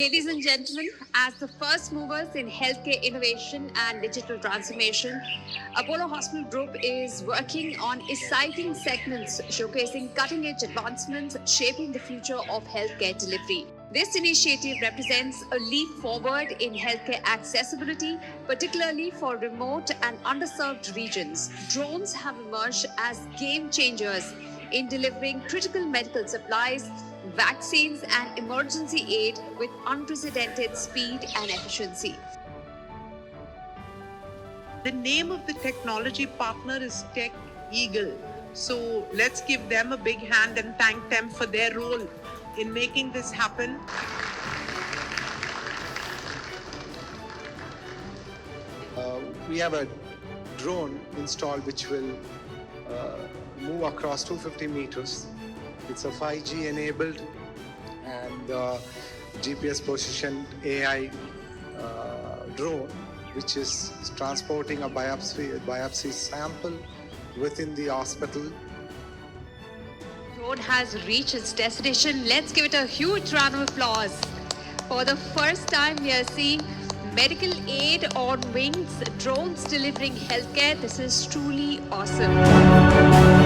Ladies and gentlemen, as the first movers in healthcare innovation and digital transformation, Apollo Hospital Group is working on exciting segments showcasing cutting-edge advancements shaping the future of healthcare delivery. This initiative represents a leap forward in healthcare accessibility, particularly for remote and underserved regions. Drones have emerged as game changers in delivering critical medical supplies, vaccines, and emergency aid with unprecedented speed and efficiency. The name of the technology partner is TECHEAGLE. So let's give them a big hand and thank them for their role in making this happen. We have a drone installed which will move across 250 meters. It's a 5G enabled and GPS positioned AI drone which is transporting a biopsy sample within the hospital. Drone has reached its destination. Let's give it a huge round of applause. For the first time, we are seeing medical aid on wings, drones delivering healthcare. This is truly awesome.